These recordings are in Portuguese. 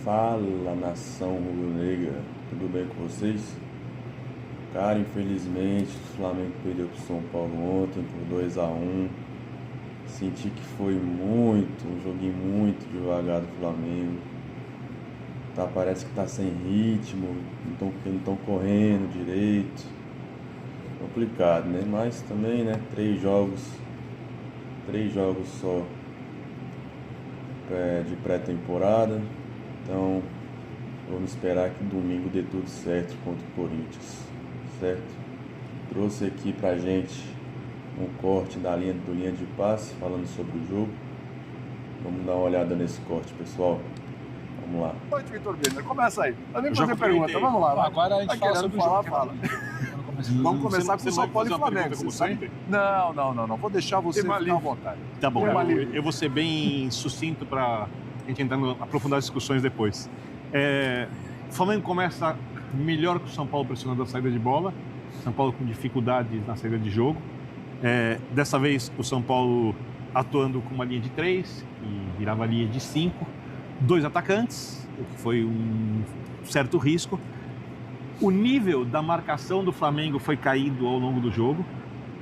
Fala, nação rubro-negra, tudo bem com vocês? Cara, infelizmente o Flamengo perdeu pro São Paulo ontem por 2-1. Senti que foi um joguinho muito devagar do Flamengo. Parece que tá sem ritmo, não estão correndo direito. Complicado, né? Mas também, né? Três jogos só de pré-temporada. Então, vamos esperar que domingo dê tudo certo contra o Corinthians, certo? Trouxe aqui pra gente um corte do linha de passe, falando sobre o jogo. Vamos dar uma olhada nesse corte, pessoal. Vamos lá. Oi, Vitor Birner, começa aí. Tá nem fazer pergunta, vamos lá. Agora a gente fala sobre o jogo. Fala. Vamos começar com São Paulo e Flamengo. Como sempre? Não. Vou deixar você ficar à vontade. Tá bom, eu vou ser bem sucinto para a gente aprofundar as discussões depois. O Flamengo começa melhor que o São Paulo pressionando a saída de bola. São Paulo com dificuldades na saída de jogo. Dessa vez o São Paulo atuando com uma linha de 3 e virava linha de 5. 2 atacantes, o que foi um certo risco. O nível da marcação do Flamengo foi caído ao longo do jogo,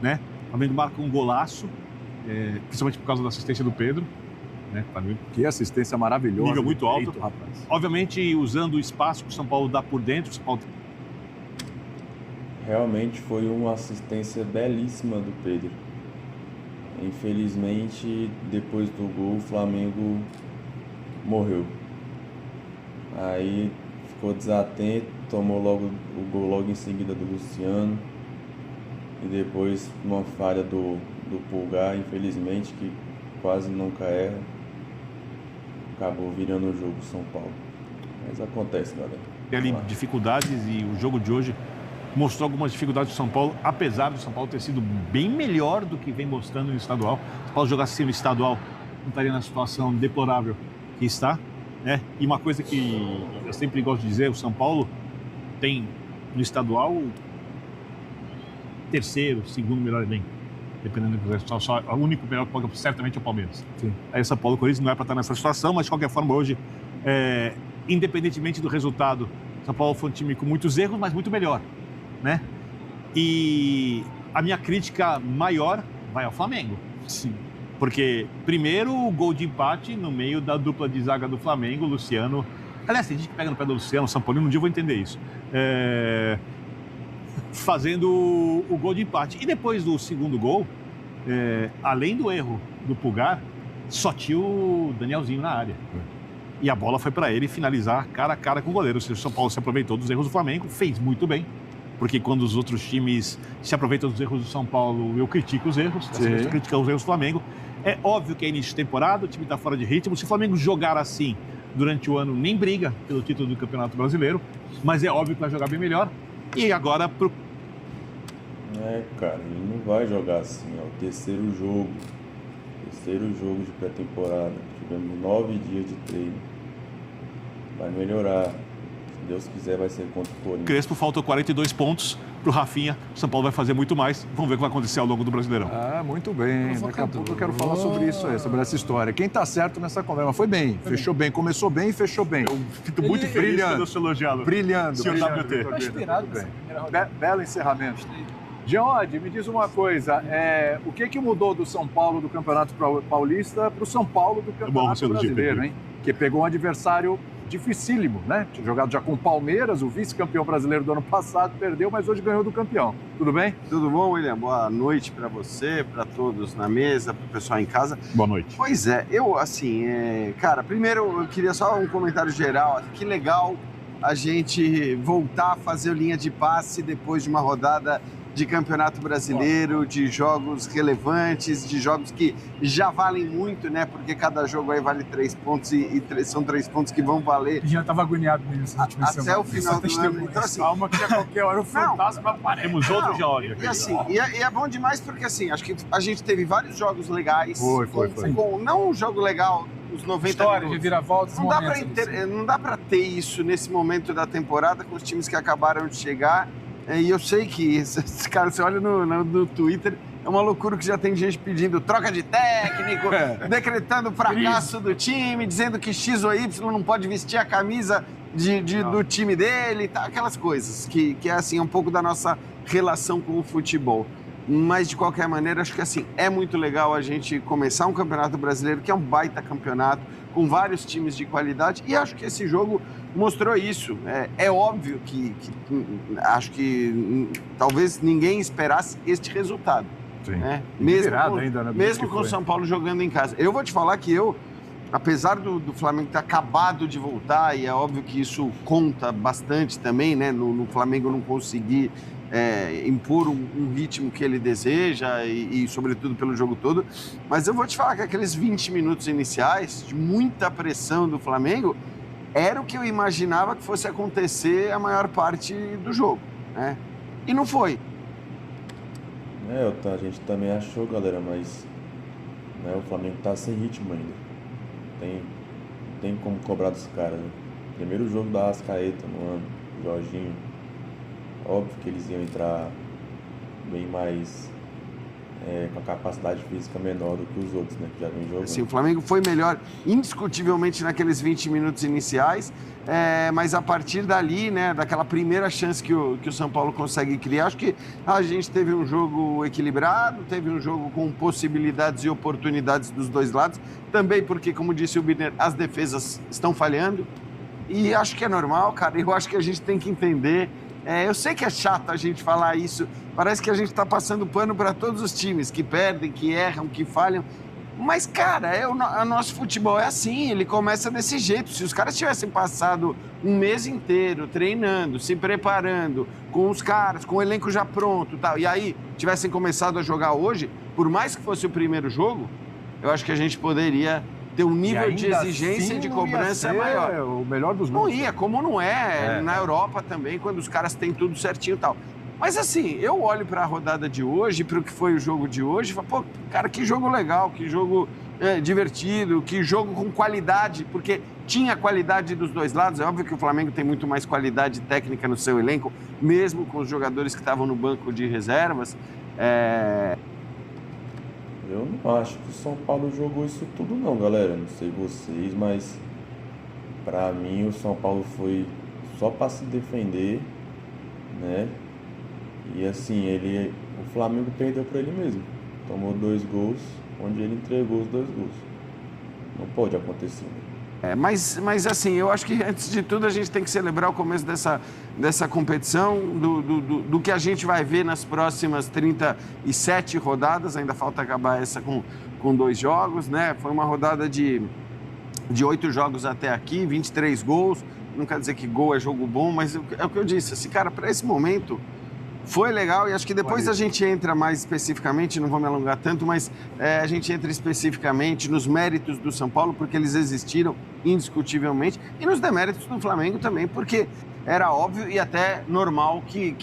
né? O Flamengo marca um golaço, principalmente por causa da assistência do Pedro, né? Que assistência maravilhosa. Nível muito alto. Feito, rapaz. Obviamente, usando o espaço que o São Paulo dá por dentro. Realmente foi uma assistência belíssima do Pedro. Infelizmente, depois do gol, o Flamengo morreu. Aí ficou desatento, tomou logo o gol logo em seguida do Luciano. E depois uma falha do Pulgar, infelizmente, que quase nunca erra. Acabou virando o jogo São Paulo. Mas acontece, galera. Tem ali dificuldades e o jogo de hoje mostrou algumas dificuldades do São Paulo, apesar do São Paulo ter sido bem melhor do que vem mostrando no estadual. Se o São Paulo jogasse no estadual, não estaria na situação deplorável que está, né? E uma coisa que eu sempre gosto de dizer, o São Paulo tem no estadual terceiro, segundo melhor elenco, dependendo do que só o único melhor que pode certamente é o Palmeiras. Sim. Aí o São Paulo Corinthians não é para estar nessa situação, mas de qualquer forma hoje, independentemente do resultado, o São Paulo foi um time com muitos erros, mas muito melhor, né? E a minha crítica maior vai ao Flamengo. Sim. Porque, primeiro, o gol de empate no meio da dupla de zaga do Flamengo, Luciano. Aliás, tem gente que pega no pé do Luciano, São Paulo, um dia eu vou entender isso. Fazendo o gol de empate. E depois do segundo gol, além do erro do Pulgar, só tinha o Danielzinho na área. E a bola foi para ele finalizar cara a cara com o goleiro. Ou seja, o São Paulo se aproveitou dos erros do Flamengo, fez muito bem. Porque quando os outros times se aproveitam dos erros do São Paulo, eu critico os erros. Dessa vez eu critico os erros do Flamengo. É óbvio que é início de temporada, o time está fora de ritmo. Se o Flamengo jogar assim durante o ano, nem briga pelo título do Campeonato Brasileiro. Mas é óbvio que vai jogar bem melhor. E agora Cara, ele não vai jogar assim. É o terceiro jogo de pré-temporada. Tivemos 9 dias de treino. Vai melhorar. Se Deus quiser, vai ser contra o Corinthians. Crespo faltam 42 pontos para o Rafinha. O São Paulo vai fazer muito mais. Vamos ver o que vai acontecer ao longo do Brasileirão. Muito bem. Daqui a pouco eu quero falar sobre isso aí, sobre essa história. Quem tá certo nessa conversa? Mas foi bem, fechou bem. Começou bem e fechou bem. Eu fico muito feliz quando eu sou elogiado. Brilhando. Senhor WT. Tá inspirado, bem. Belo encerramento. Geode, me diz uma coisa. O que mudou do São Paulo do Campeonato Paulista para o São Paulo do Campeonato Brasileiro, hein? Que pegou um adversário dificílimo, né? Tinha jogado já com o Palmeiras, o vice-campeão brasileiro do ano passado, perdeu, mas hoje ganhou do campeão. Tudo bem? Tudo bom, William? Boa noite para você, para todos na mesa, para o pessoal em casa. Boa noite. Pois é, cara, primeiro eu queria só um comentário geral. Que legal a gente voltar a fazer linha de passe depois de uma rodada de Campeonato Brasileiro, de jogos relevantes, de jogos que já valem muito, né? Porque cada jogo aí vale 3 pontos e são 3 pontos que vão valer. Já estava agoniado nisso. Até o final do ano. Então, assim, calma que a qualquer hora o fantasma aparece. Temos outro já, olha. E assim, e é bom demais porque assim, acho que a gente teve vários jogos legais. Foi. Não um jogo legal, os 90 História, minutos. reviravoltas, Não dá pra ter isso nesse momento da temporada com os times que acabaram de chegar. E eu sei que, cara, você olha no Twitter, É uma loucura que já tem gente pedindo troca de técnico, decretando o fracasso do time, dizendo que X ou Y não pode vestir a camisa do time dele, tá? Aquelas coisas que é assim, um pouco da nossa relação com o futebol. Mas, de qualquer maneira, acho que assim, é muito legal a gente começar um campeonato brasileiro, que é um baita campeonato, com vários times de qualidade, e acho que esse jogo mostrou isso. É óbvio que acho que talvez ninguém esperasse este resultado. Sim. Né? Mesmo com o foi. São Paulo jogando em casa. Eu vou te falar que apesar do Flamengo ter acabado de voltar, e é óbvio que isso conta bastante também, né? No Flamengo não conseguir impor um ritmo que ele deseja e, sobretudo, pelo jogo todo. Mas eu vou te falar que aqueles 20 minutos iniciais, de muita pressão do Flamengo, era o que eu imaginava que fosse acontecer a maior parte do jogo, né? E não foi. A gente também achou, galera, mas né, o Flamengo tá sem ritmo ainda. Não tem como cobrar dos caras. Né? Primeiro jogo da Arrascaeta no ano, Jorginho. Óbvio que eles iam entrar bem mais com a capacidade física menor do que os outros, né, que já vem jogando. Sim, o Flamengo foi melhor indiscutivelmente naqueles 20 minutos iniciais, mas a partir dali, né, daquela primeira chance que o São Paulo consegue criar, acho que a gente teve um jogo equilibrado, teve um jogo com possibilidades e oportunidades dos dois lados, também porque, como disse o Birner, as defesas estão falhando, e acho que é normal, cara, eu acho que a gente tem que entender. Eu sei que é chato a gente falar isso, parece que a gente está passando pano para todos os times que perdem, que erram, que falham, mas, cara, o nosso futebol é assim, ele começa desse jeito. Se os caras tivessem passado um mês inteiro treinando, se preparando, com os caras, com o elenco já pronto, tal, e aí tivessem começado a jogar hoje, por mais que fosse o primeiro jogo, eu acho que a gente poderia ter um nível de exigência e de cobrança maior. O melhor dos Não mundos. ia, como não na Europa também, quando os caras têm tudo certinho e tal. Mas assim, eu olho para a rodada de hoje, para o que foi o jogo de hoje, e falo, pô, cara, que jogo legal, que jogo divertido, que jogo com qualidade, porque tinha qualidade dos dois lados. É óbvio que o Flamengo tem muito mais qualidade técnica no seu elenco, mesmo com os jogadores que estavam no banco de reservas. Eu não acho que o São Paulo jogou isso tudo não, galera. Não sei vocês, mas pra mim o São Paulo foi só pra se defender, né? E assim, o Flamengo perdeu pra ele mesmo. Tomou 2 gols, onde ele entregou os 2 gols. Não pode acontecer. Mas assim, eu acho que antes de tudo a gente tem que celebrar o começo dessa competição, do que a gente vai ver nas próximas 37 rodadas, ainda falta acabar essa com 2 jogos, né? Foi uma rodada de 8 jogos até aqui, 23 gols, não quer dizer que gol é jogo bom, mas é o que eu disse, assim, cara, para esse momento foi legal e acho que depois a gente entra mais especificamente, não vou me alongar tanto, mas a gente entra especificamente nos méritos do São Paulo, porque eles existiram indiscutivelmente, e nos deméritos do Flamengo também, porque era óbvio e até normal que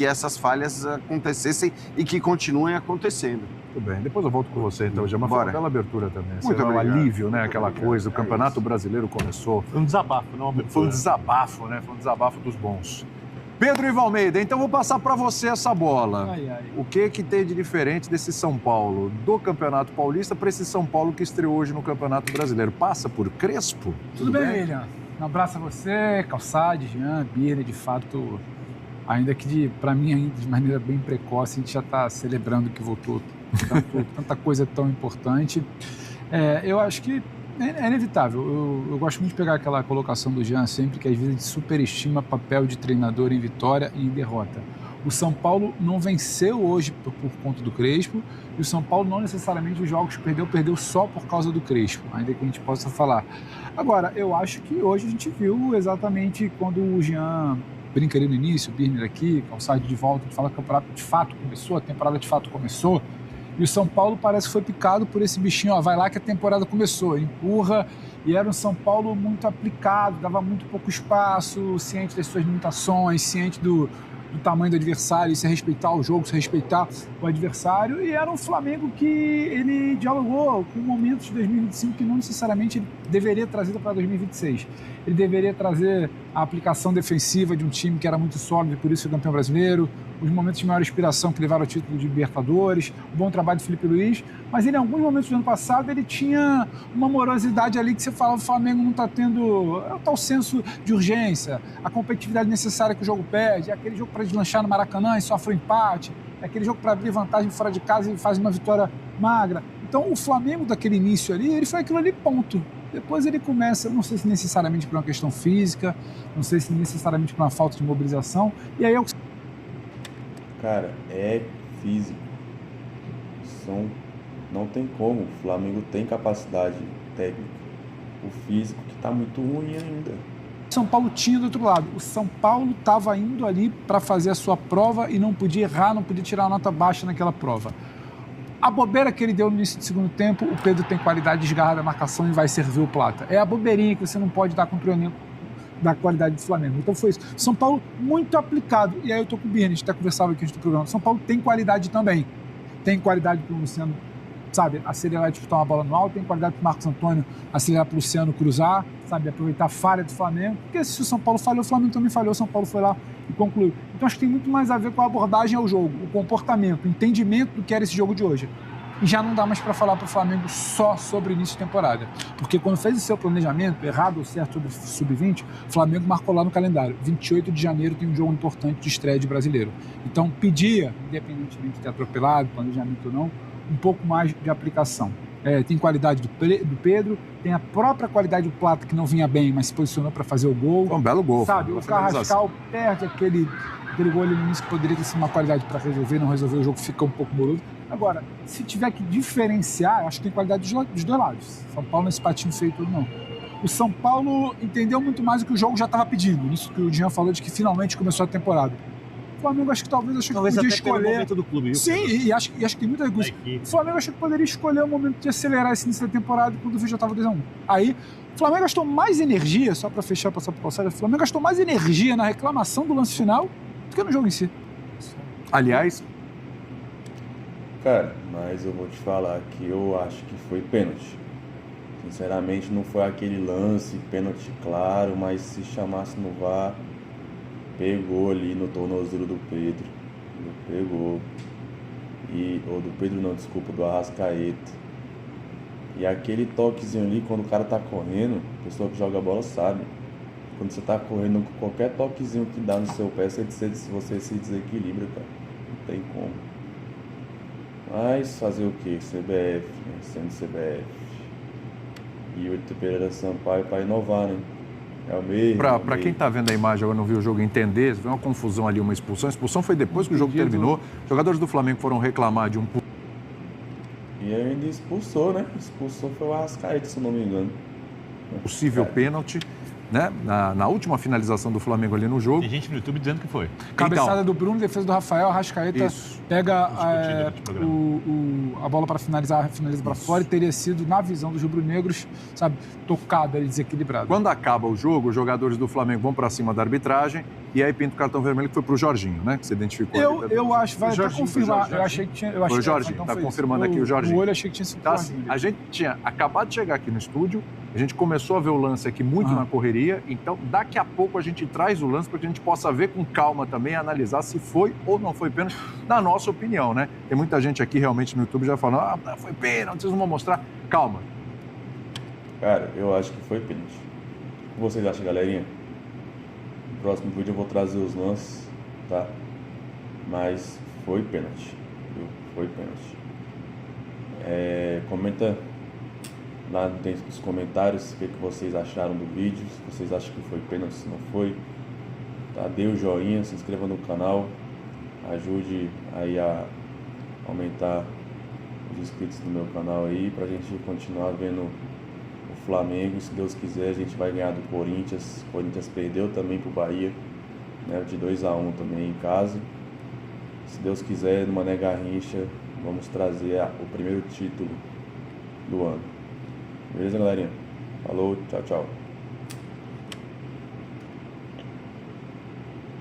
essas falhas acontecessem e que continuem acontecendo. Muito bem, depois eu volto com você, então, já foi uma bela abertura também. Muito obrigado. obrigado. Alívio, né, aquela coisa, o Campeonato Brasileiro começou. Foi um desabafo, não uma abertura. Foi um desabafo, né? Foi um desabafo dos bons. Pedro Ivo Almeida, então vou passar para você essa bola. O que tem de diferente desse São Paulo do Campeonato Paulista para esse São Paulo que estreou hoje no Campeonato Brasileiro? Passa por Crespo? Tudo bem, William? Um abraço a você, Calçade, Jean, Birner, de fato, ainda que para mim ainda de maneira bem precoce, a gente já está celebrando que voltou tanta coisa tão importante. Eu acho que é inevitável. Eu gosto muito de pegar aquela colocação do Jean sempre, que às vezes a gente superestima papel de treinador em vitória e em derrota. O São Paulo não venceu hoje por conta do Crespo, e o São Paulo não necessariamente os jogos que perdeu só por causa do Crespo, ainda que a gente possa falar. Agora, eu acho que hoje a gente viu exatamente quando o Jean brinca ali no início, o Birner aqui, Calçade de volta, que fala que o campeonato de fato começou, a temporada de fato começou, e o São Paulo parece que foi picado por esse bichinho, vai lá que a temporada começou, empurra, e era um São Paulo muito aplicado, dava muito pouco espaço, ciente das suas limitações, ciente do tamanho do adversário, se respeitar o jogo, se respeitar o adversário, e era um Flamengo que ele dialogou com momentos de 2025 que não necessariamente ele deveria trazer para 2026. Ele deveria trazer a aplicação defensiva de um time que era muito sólido e por isso foi campeão brasileiro, os momentos de maior inspiração que levaram ao título de Libertadores, o bom trabalho de Felipe Luiz, mas ele, em alguns momentos do ano passado, ele tinha uma morosidade ali que você falava, o Flamengo não está tendo o tal senso de urgência, a competitividade necessária que o jogo pede, é aquele jogo para deslanchar no Maracanã e sofre um empate, é aquele jogo para abrir vantagem fora de casa e faz uma vitória magra. Então, o Flamengo daquele início ali, ele foi aquilo ali, ponto. Depois ele começa, não sei se necessariamente por uma questão física, não sei se necessariamente por uma falta de mobilização, e aí eu... Cara, é físico. Não tem como. O Flamengo tem capacidade técnica. O físico que tá muito ruim ainda. São Paulo tinha do outro lado. O São Paulo estava indo ali para fazer a sua prova e não podia errar, não podia tirar a nota baixa naquela prova. A bobeira que ele deu no início do segundo tempo, o Pedro tem qualidade de desgarrar da marcação e vai servir o Plata. É a bobeirinha que você não pode dar contra o elenco da qualidade do Flamengo. Então foi isso. São Paulo muito aplicado. E aí eu tô com o Birne, a gente até conversava aqui antes do programa. São Paulo tem qualidade também. Tem qualidade para o Luciano, sabe, acelerar e disputar uma bola no alto. Tem qualidade para o Marcos Antônio acelerar para o Luciano cruzar, sabe, aproveitar a falha do Flamengo. Porque se o São Paulo falhou, o Flamengo também falhou. O São Paulo foi lá e concluiu. Então acho que tem muito mais a ver com a abordagem ao jogo, o comportamento, o entendimento do que era esse jogo de hoje. E já não dá mais para falar para o Flamengo só sobre o início de temporada. Porque quando fez o seu planejamento, errado ou certo sobre sub-20, o Flamengo marcou lá no calendário. 28 de janeiro tem um jogo importante de estreia de brasileiro. Então pedia, independentemente de ter atropelado, planejamento ou não, um pouco mais de aplicação. Tem qualidade do Pedro, tem a própria qualidade do Plata, que não vinha bem, mas se posicionou para fazer o gol. Foi um belo gol. Sabe, o Carrascal perde aquele gol ali no início que poderia ter sido uma qualidade para resolver, não resolveu, o jogo fica um pouco moroso. Agora, se tiver que diferenciar, acho que tem qualidade dos dois lados. São Paulo nesse patinho feio todo, não. O São Paulo entendeu muito mais do que o jogo já estava pedindo. Isso que o Jean falou de que finalmente começou a temporada. O Flamengo acho que talvez podia até escolher... pelo momento do clube, viu? Sim, e acho que tem muita coisa. O Flamengo acho que poderia escolher o momento de acelerar esse início da temporada quando o vídeo já estava 2-1. Aí, o Flamengo gastou mais energia, só para fechar, passar para o Calçado, o Flamengo gastou mais energia na reclamação do lance final do que no jogo em si. Aliás, Cara, mas eu vou te falar que eu acho que foi pênalti. Sinceramente, não foi aquele lance, pênalti claro, mas se chamasse no VAR, pegou ali no tornozelo do Pedro. Pegou. Ou do Pedro não, desculpa, do Arrascaeta. E aquele toquezinho ali, quando o cara tá correndo, a pessoa que joga a bola sabe. Quando você tá correndo, qualquer toquezinho que dá no seu pé, você se desequilibra, cara. Não tem como. Mas fazer o que? CBF, né? Sendo CBF. E o Pereira Sampaio para inovar, né? É o mesmo. Para quem está vendo a imagem agora, não viu o jogo, entender, se foi uma confusão ali, uma expulsão. A expulsão foi depois que o jogo terminou. Os jogadores do Flamengo foram reclamar de um... E ainda expulsou, né? Expulsou foi o Arrascaeta, se não me engano. Possível pênalti, né? Na última finalização do Flamengo ali no jogo. Tem gente no YouTube dizendo que foi. Cabeçada do Bruno, defesa do Rafael, Arrascaeta pega a bola para finaliza para fora e teria sido, na visão dos rubro-negros, sabe, tocado e desequilibrado. Quando acaba o jogo, os jogadores do Flamengo vão para cima da arbitragem e aí pinta o cartão vermelho que foi pro Jorginho, né? Que se identificou. Eu acho, vai até confirmar. Eu achei que tinha. Foi o Jorginho, tá confirmando aqui o Jorginho. No olho achei que tinha sido. Então, assim, a gente tinha acabado de chegar aqui no estúdio, a gente começou a ver o lance aqui muito na correria, então daqui a pouco a gente traz o lance para que a gente possa ver com calma também, analisar se foi ou não foi pênalti, na nossa opinião, né? Tem muita gente aqui realmente no YouTube já falando, foi pênalti, vocês não vão mostrar. Calma. Cara, eu acho que foi pênalti. O que vocês acham, galerinha? No próximo vídeo eu vou trazer os lances, tá? Mas foi pênalti, viu? Foi pênalti. Comenta lá nos comentários o que vocês acharam do vídeo, se vocês acham que foi pênalti, se não foi. Tá? Dê o joinha, se inscreva no canal, ajude aí a aumentar os inscritos no meu canal aí, pra gente continuar vendo o Flamengo. Se Deus quiser, a gente vai ganhar do Corinthians. O Corinthians perdeu também pro Bahia, né, de 2-1 também em casa. Se Deus quiser, no Mané Garrincha, vamos trazer o primeiro título do ano. Beleza, galerinha? Falou, tchau, tchau.